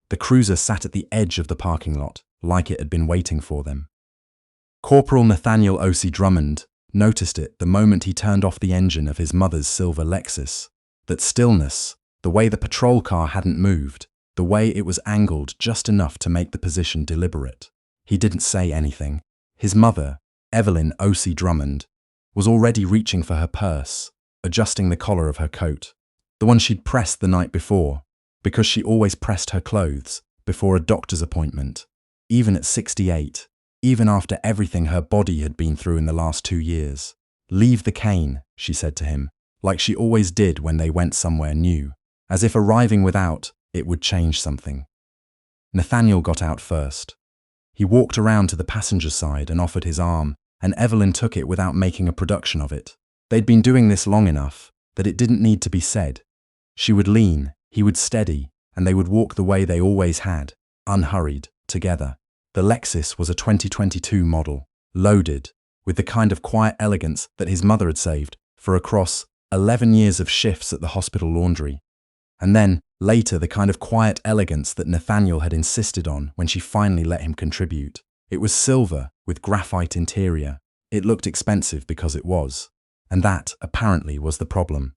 The cruiser sat at the edge of the parking lot, like it had been waiting for them. Corporal Nathaniel O.C. Drummond noticed it the moment he turned off the engine of his mother's silver Lexus. That stillness, the way the patrol car hadn't moved, the way it was angled just enough to make the position deliberate. He didn't say anything. His mother, Evelyn O.C. Drummond, was already reaching for her purse, adjusting the collar of her coat, the one she'd pressed the night before, because she always pressed her clothes before a doctor's appointment, even at 68, even after everything her body had been through in the last 2 years. "Leave the cane," she said to him, like she always did when they went somewhere new, as if arriving without it would change something. Nathaniel got out first. He walked around to the passenger side and offered his arm, and Evelyn took it without making a production of it. They'd been doing this long enough that it didn't need to be said. She would lean, he would steady, and they would walk the way they always had, unhurried, together. The Lexus was a 2022 model, loaded, with the kind of quiet elegance that his mother had saved for across 11 years of shifts at the hospital laundry. And then, later, the kind of quiet elegance that Nathaniel had insisted on when she finally let him contribute. It was silver, with graphite interior. It looked expensive because it was. And that, apparently, was the problem.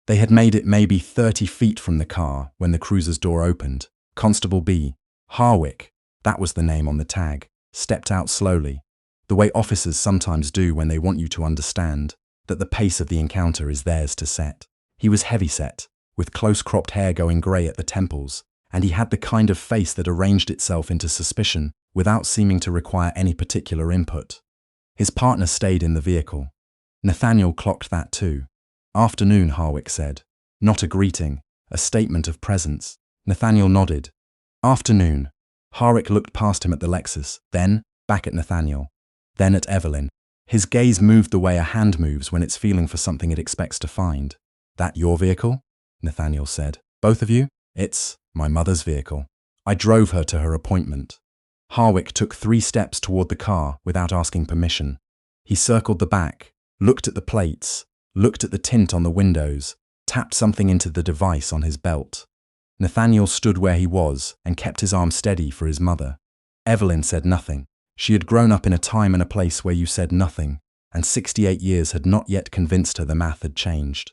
They had made it maybe 30 feet from the car when the cruiser's door opened. Constable B. Harwick, that was the name on the tag, stepped out slowly, the way officers sometimes do when they want you to understand that the pace of the encounter is theirs to set. He was heavy-set, with close-cropped hair going grey at the temples, and he had the kind of face that arranged itself into suspicion without seeming to require any particular input. His partner stayed in the vehicle. Nathaniel clocked that too. "Afternoon," Harwick said. Not a greeting, a statement of presence. Nathaniel nodded. "Afternoon." Harwick looked past him at the Lexus, then back at Nathaniel, then at Evelyn. His gaze moved the way a hand moves when it's feeling for something it expects to find. "That your vehicle?" Nathaniel said. "Both of you?" "It's my mother's vehicle. I drove her to her appointment." Harwick took 3 steps toward the car without asking permission. He circled the back, looked at the plates, looked at the tint on the windows, tapped something into the device on his belt. Nathaniel stood where he was and kept his arm steady for his mother. Evelyn said nothing. She had grown up in a time and a place where you said nothing, and 68 years had not yet convinced her the math had changed.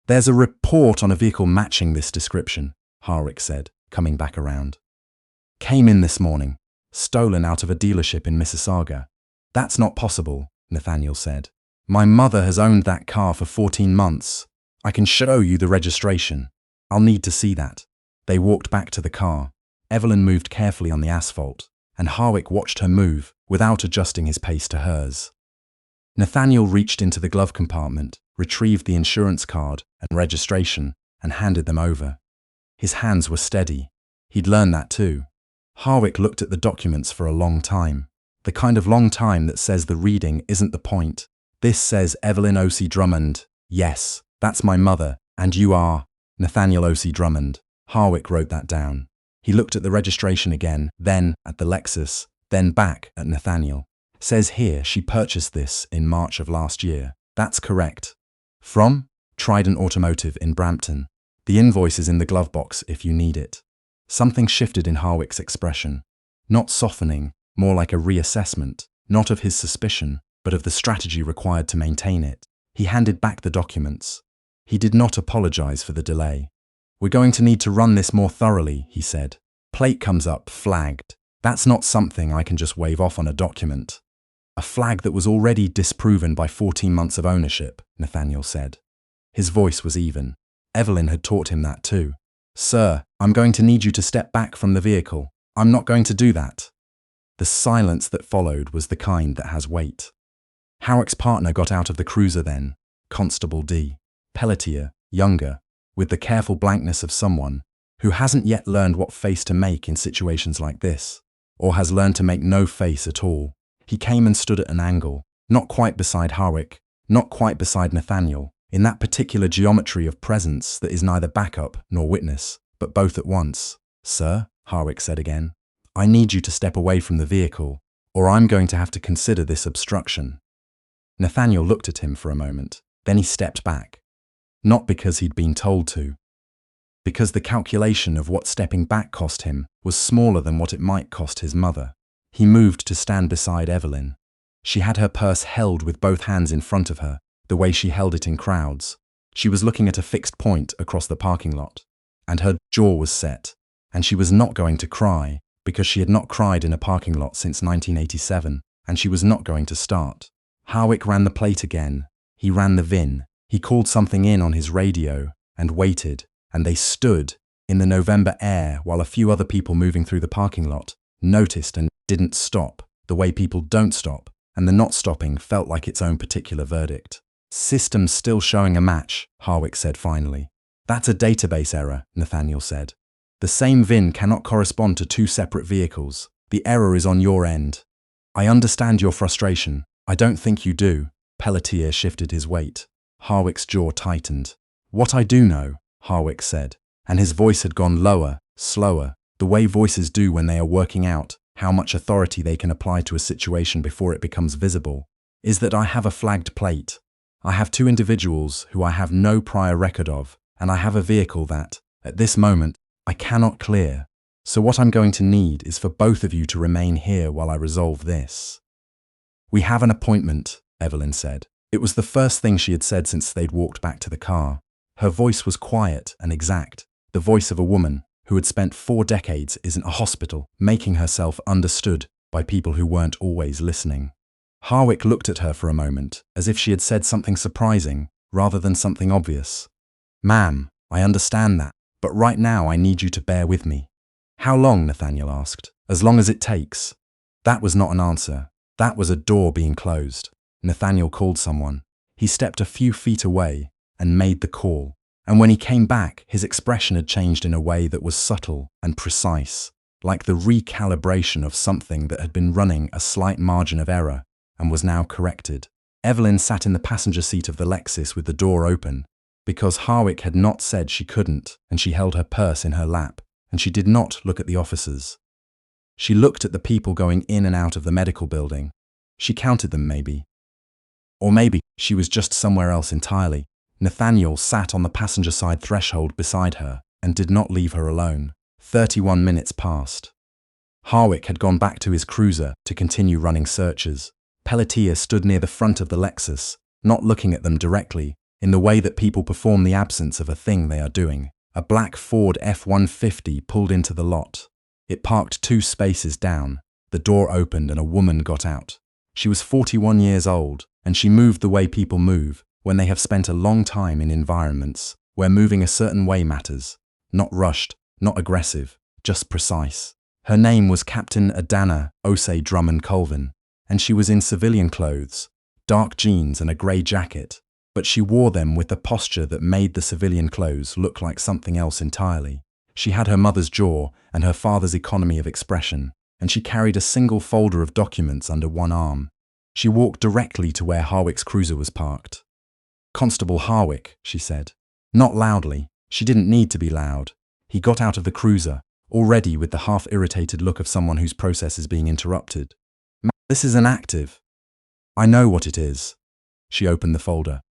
"There's a report on a vehicle matching this description," Harwick said, coming back around. "Came in this morning, stolen out of a dealership in Mississauga." "That's not possible," Nathaniel said. "My mother has owned that car for 14 months. I can show you the registration. I'll need to see that." They walked back to the car. Evelyn moved carefully on the asphalt, and Harwick watched her move without adjusting his pace to hers. Nathaniel reached into the glove compartment, retrieved the insurance card and registration, and handed them over. His hands were steady. He'd learned that too. Harwick looked at the documents for a long time. The kind of long time that says the reading isn't the point. "This says Evelyn O.C. Drummond. Yes, that's my mother, and you are Nathaniel O.C. Drummond." Harwick wrote that down. He looked at the registration again, then at the Lexus, then back at Nathaniel. "Says here she purchased this in March of last year." "That's correct." "From?" "Trident Automotive in Brampton. The invoice is in the glove box if you need it." Something shifted in Harwick's expression. Not softening, more like a reassessment, not of his suspicion, but of the strategy required to maintain it. He handed back the documents. He did not apologize for the delay. "We're going to need to run this more thoroughly," he said. "Plate comes up flagged. That's not something I can just wave off on a document." "A flag that was already disproven by 14 months of ownership," Nathaniel said. His voice was even. Evelyn had taught him that too. "Sir, I'm going to need you to step back from the vehicle. I'm not going to do that." The silence that followed was the kind that has weight. Harwick's partner got out of the cruiser then, Constable D. Pelletier, younger, with the careful blankness of someone who hasn't yet learned what face to make in situations like this, or has learned to make no face at all. He came and stood at an angle, not quite beside Harwick, not quite beside Nathaniel, in that particular geometry of presence that is neither backup nor witness, but both at once. "Sir," Harwick said again, "I need you to step away from the vehicle, or I'm going to have to consider this obstruction." Nathaniel looked at him for a moment, then he stepped back. Not because he'd been told to. because the calculation of what stepping back cost him was smaller than what it might cost his mother. He moved to stand beside Evelyn. She had her purse held with both hands in front of her, the way she held it in crowds. She was looking at a fixed point across the parking lot, and her jaw was set, and she was not going to cry, because she had not cried in a parking lot since 1987, and she was not going to start. Harwick ran the plate again. He ran the VIN. He called something in on his radio, and waited, and they stood in the November air while a few other people moving through the parking lot noticed and didn't stop, the way people don't stop, and the not stopping felt like its own particular verdict. "System's still showing a match," Harwick said finally. "That's a database error," Nathaniel said. "The same VIN cannot correspond to two separate vehicles. The error is on your end." "I understand your frustration. I don't think you do." Pelletier shifted his weight. Harwick's jaw tightened. "What I do know," Harwick said, and his voice had gone lower, slower, the way voices do when they are working out how much authority they can apply to a situation before it becomes visible, "is that I have a flagged plate. I have two individuals who I have no prior record of, and I have a vehicle that, at this moment, I cannot clear. So what I'm going to need is for both of you to remain here while I resolve this." "We have an appointment," Evelyn said. It was the first thing she had said since they'd walked back to the car. Her voice was quiet and exact, the voice of a woman who had spent 4 decades in a hospital, making herself understood by people who weren't always listening. Harwick looked at her for a moment, as if she had said something surprising, rather than something obvious. "Ma'am, I understand that, but right now I need you to bear with me." "How long?" Nathaniel asked. "As long as it takes." That was not an answer. That was a door being closed. Nathaniel called someone. He stepped a few feet away and made the call. And when he came back, his expression had changed in a way that was subtle and precise, like the recalibration of something that had been running a slight margin of error and was now corrected. Evelyn sat in the passenger seat of the Lexus with the door open, because Harwick had not said she couldn't, and she held her purse in her lap, and she did not look at the officers. She looked at the people going in and out of the medical building. She counted them, maybe. Or maybe she was just somewhere else entirely. Nathaniel sat on the passenger side threshold beside her and did not leave her alone. 31 minutes passed. Harwick had gone back to his cruiser to continue running searches. Pelletier stood near the front of the Lexus, not looking at them directly, in the way that people perform the absence of a thing they are doing. A black Ford F-150 pulled into the lot. It parked 2 spaces down. The door opened and a woman got out. She was 41 years old, and she moved the way people move when they have spent a long time in environments where moving a certain way matters. Not rushed, not aggressive, just precise. Her name was Captain Adana Osei Drummond Colvin, and she was in civilian clothes, dark jeans and a grey jacket, but she wore them with the posture that made the civilian clothes look like something else entirely. She had her mother's jaw and her father's economy of expression, and she carried a single folder of documents under one arm. She walked directly to where Harwick's cruiser was parked. "Constable Harwick," she said. Not loudly. She didn't need to be loud. He got out of the cruiser, already with the half-irritated look of someone whose process is being interrupted. "This is inactive." "I know what it is." She opened the folder.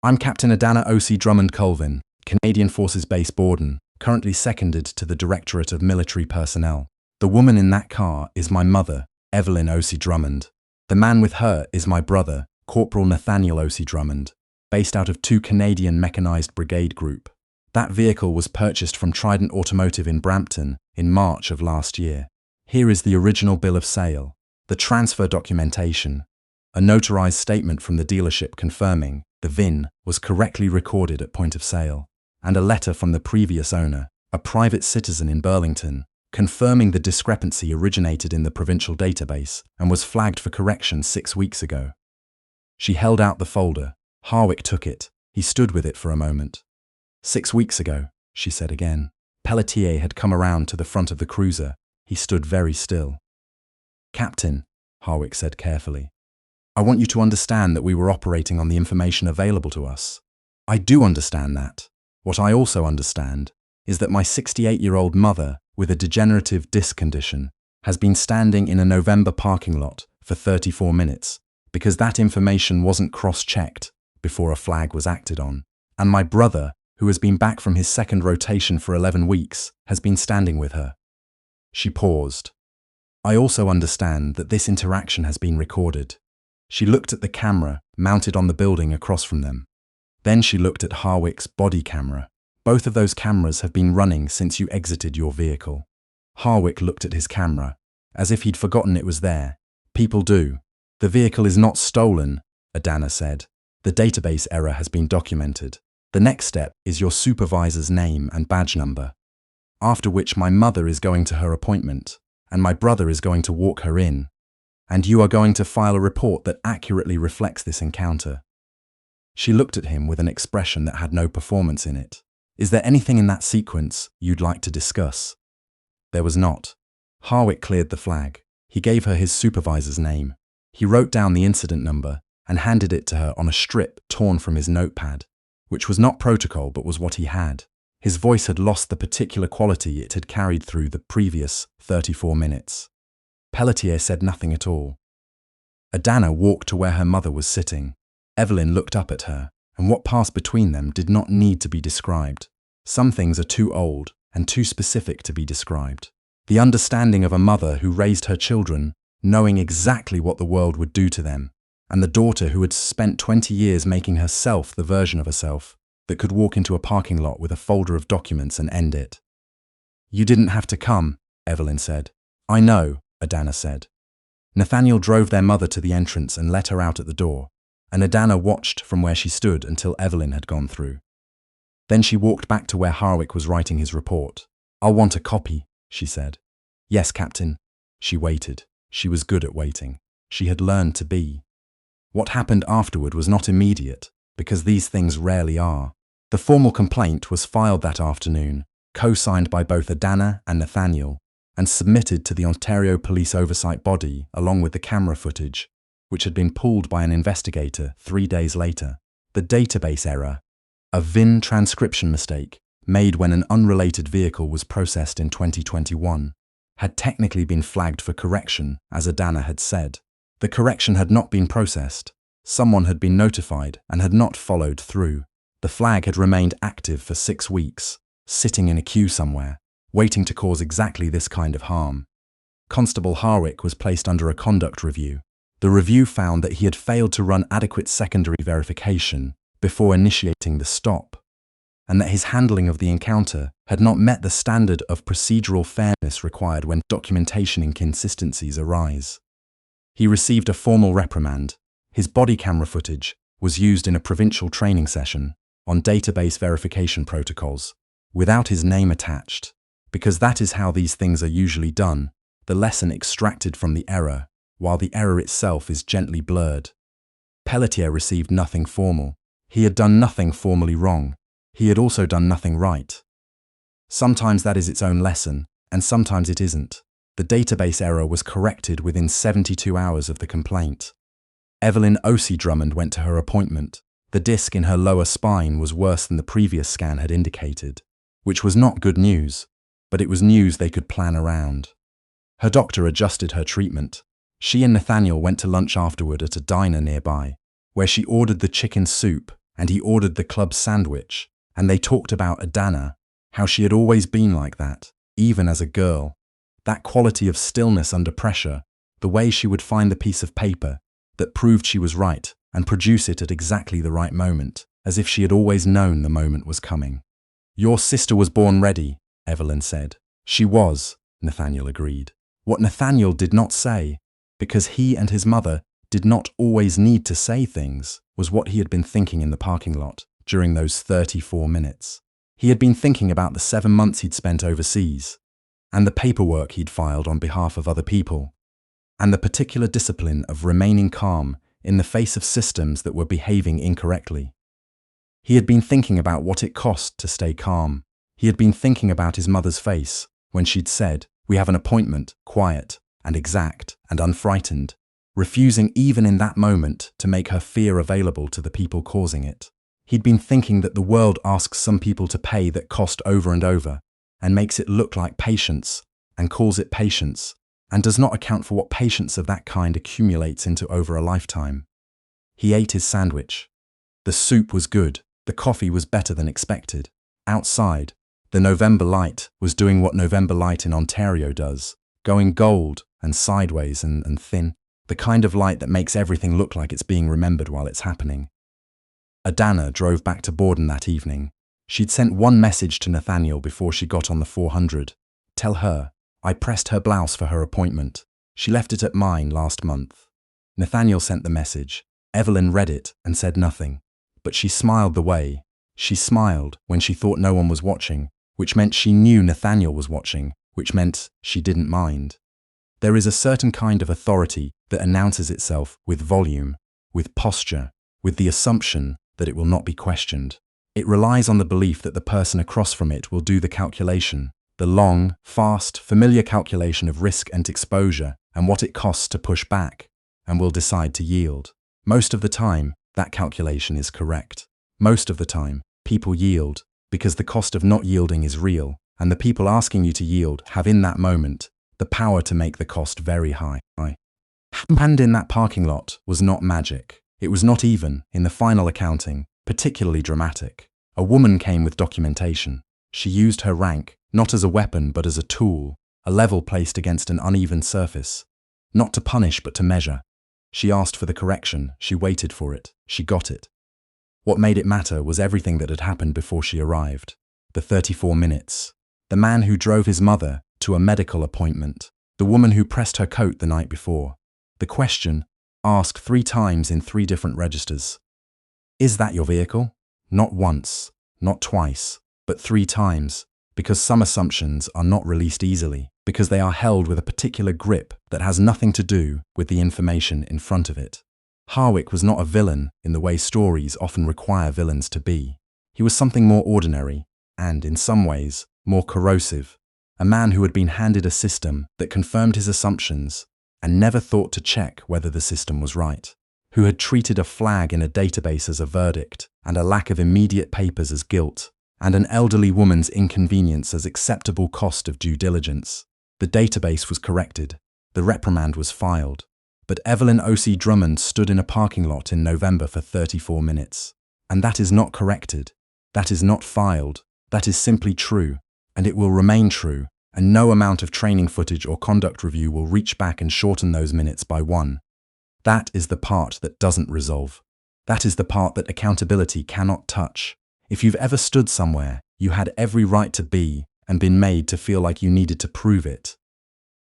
"I'm Captain Adana Osei Drummond Colvin, Canadian Forces Base Borden, currently seconded to the Directorate of Military Personnel. The woman in that car is my mother, Evelyn Osei Drummond. The man with her is my brother, Corporal Nathaniel Osei Drummond, based out of 2 Canadian Mechanized Brigade Group. That vehicle was purchased from Trident Automotive in Brampton in March of last year. Here is the original bill of sale, the transfer documentation, a notarized statement from the dealership confirming the VIN was correctly recorded at point of sale, and a letter from the previous owner, a private citizen in Burlington, confirming the discrepancy originated in the provincial database and was flagged for correction 6 weeks ago. She held out the folder. Harwick took it. He stood with it for a moment. 6 weeks ago, she said again. Pelletier had come around to the front of the cruiser. He stood very still. "Captain," Harwick said carefully, "I want you to understand that we were operating on the information available to us. I do understand that. What I also understand is that my 68-year-old mother with a degenerative disc condition has been standing in a November parking lot for 34 minutes because that information wasn't cross-checked before a flag was acted on. And my brother, who has been back from his second rotation for 11 weeks, has been standing with her. She paused. I also understand that this interaction has been recorded. She looked at the camera mounted on the building across from them. Then she looked at Harwick's body camera. Both of those cameras have been running since you exited your vehicle. Harwick looked at his camera, as if he'd forgotten it was there. People do. The vehicle is not stolen, Adana said. The database error has been documented. The next step is your supervisor's name and badge number. After which my mother is going to her appointment, and my brother is going to walk her in. And you are going to file a report that accurately reflects this encounter. She looked at him with an expression that had no performance in it. Is there anything in that sequence you'd like to discuss? There was not. Harwick cleared the flag. He gave her his supervisor's name. He wrote down the incident number and handed it to her on a strip torn from his notepad, which was not protocol but was what he had. His voice had lost the particular quality it had carried through the previous 34 minutes. Pelletier said nothing at all. Adana walked to where her mother was sitting. Evelyn looked up at her, and what passed between them did not need to be described. Some things are too old and too specific to be described. The understanding of a mother who raised her children, knowing exactly what the world would do to them, and the daughter who had spent 20 years making herself the version of herself that could walk into a parking lot with a folder of documents and end it. You didn't have to come, Evelyn said. I know, Adana said. Nathaniel drove their mother to the entrance and let her out at the door, and Adana watched from where she stood until Evelyn had gone through. Then she walked back to where Harwick was writing his report. I'll want a copy, she said. Yes, Captain. She waited. She was good at waiting. She had learned to be. What happened afterward was not immediate, because these things rarely are. The formal complaint was filed that afternoon, co-signed by both Adana and Nathaniel, and submitted to the Ontario Police Oversight Body along with the camera footage, which had been pulled by an investigator 3 days later. The database error, a VIN transcription mistake made when an unrelated vehicle was processed in 2021, had technically been flagged for correction, as Adana had said. The correction had not been processed. Someone had been notified and had not followed through. The flag had remained active for 6 weeks, sitting in a queue somewhere, waiting to cause exactly this kind of harm. Constable Harwick was placed under a conduct review. The review found that he had failed to run adequate secondary verification before initiating the stop, and that his handling of the encounter had not met the standard of procedural fairness required when documentation inconsistencies arise. He received a formal reprimand. His body camera footage was used in a provincial training session on database verification protocols, without his name attached, because that is how these things are usually done, the lesson extracted from the error, while the error itself is gently blurred. Pelletier received nothing formal. He had done nothing formally wrong. He had also done nothing right. Sometimes that is its own lesson, and sometimes it isn't. The database error was corrected within 72 hours of the complaint. Evelyn O.C. Drummond went to her appointment. The disc in her lower spine was worse than the previous scan had indicated, which was not good news, but it was news they could plan around. Her doctor adjusted her treatment. She and Nathaniel went to lunch afterward at a diner nearby, where she ordered the chicken soup and he ordered the club sandwich, and they talked about Adana, how she had always been like that, even as a girl. That quality of stillness under pressure, the way she would find the piece of paper that proved she was right and produce it at exactly the right moment, as if she had always known the moment was coming. Your sister was born ready, Evelyn said. She was, Nathaniel agreed. What Nathaniel did not say, because he and his mother did not always need to say things, was what he had been thinking in the parking lot during those 34 minutes. He had been thinking about the 7 months he'd spent overseas, and the paperwork he'd filed on behalf of other people, and the particular discipline of remaining calm in the face of systems that were behaving incorrectly. He had been thinking about what it cost to stay calm. He had been thinking about his mother's face when she'd said, "We have an appointment," quiet and exact and unfrightened, refusing even in that moment to make her fear available to the people causing it. He'd been thinking that the world asks some people to pay that cost over and over, and makes it look like patience, and calls it patience, and does not account for what patience of that kind accumulates into over a lifetime. He ate his sandwich. The soup was good, The coffee was better than expected. Outside, the November light was doing what November light in Ontario does, going gold and sideways and thin, the kind of light that makes everything look like it's being remembered while it's happening. Adana drove back to Borden that evening. She'd sent one message to Nathaniel before she got on the 400. Tell her, I pressed her blouse for her appointment. She left it at mine last month. Nathaniel sent the message. Evelyn read it and said nothing. But she smiled the way. She smiled when she thought no one was watching, which meant she knew Nathaniel was watching, which meant she didn't mind. There is a certain kind of authority that announces itself with volume, with posture, with the assumption that it will not be questioned. It relies on the belief that the person across from it will do the calculation, the long, fast, familiar calculation of risk and exposure and what it costs to push back, and will decide to yield. Most of the time, that calculation is correct. Most of the time, people yield because the cost of not yielding is real, and the people asking you to yield have in that moment the power to make the cost very high. And in that parking lot was not magic. It was not even, in the final accounting, particularly dramatic. A woman came with documentation. She used her rank, not as a weapon but as a tool, a level placed against an uneven surface. Not to punish but to measure. She asked for the correction, she waited for it, she got it. What made it matter was everything that had happened before she arrived. The 34 minutes. The man who drove his mother to a medical appointment. The woman who pressed her coat the night before. The question, asked 3 times in 3 different registers. Is that your vehicle? Not once, not twice, but 3 times, because some assumptions are not released easily, because they are held with a particular grip that has nothing to do with the information in front of it. Harwick was not a villain in the way stories often require villains to be. He was something more ordinary, and, in some ways, more corrosive. A man who had been handed a system that confirmed his assumptions and never thought to check whether the system was right. Who had treated a flag in a database as a verdict, and a lack of immediate papers as guilt, and an elderly woman's inconvenience as acceptable cost of due diligence. The database was corrected. The reprimand was filed. But Evelyn O.C. Drummond stood in a parking lot in November for 34 minutes. And that is not corrected. That is not filed. That is simply true. And it will remain true. And no amount of training footage or conduct review will reach back and shorten those minutes by 1. That is the part that doesn't resolve. That is the part that accountability cannot touch. If you've ever stood somewhere, you had every right to be and been made to feel like you needed to prove it.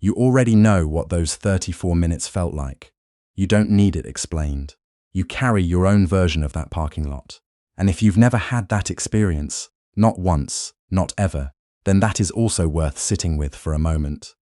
You already know what those 34 minutes felt like. You don't need it explained. You carry your own version of that parking lot. And if you've never had that experience, not once, not ever, then that is also worth sitting with for a moment.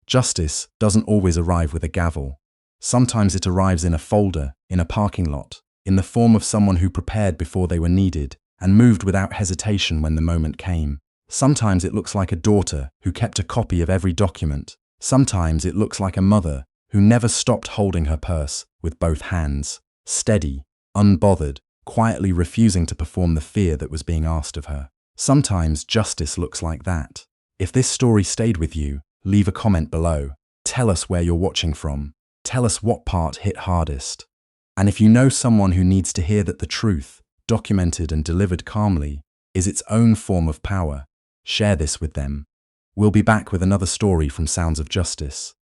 Justice doesn't always arrive with a gavel. Sometimes it arrives in a folder, in a parking lot, in the form of someone who prepared before they were needed and moved without hesitation when the moment came. Sometimes it looks like a daughter who kept a copy of every document. Sometimes it looks like a mother who never stopped holding her purse with both hands, steady, unbothered, quietly refusing to perform the fear that was being asked of her. Sometimes justice looks like that. If this story stayed with you, leave a comment below. Tell us where you're watching from. Tell us what part hit hardest. And if you know someone who needs to hear that the truth, documented and delivered calmly, is its own form of power, share this with them. We'll be back with another story from Sounds of Justice.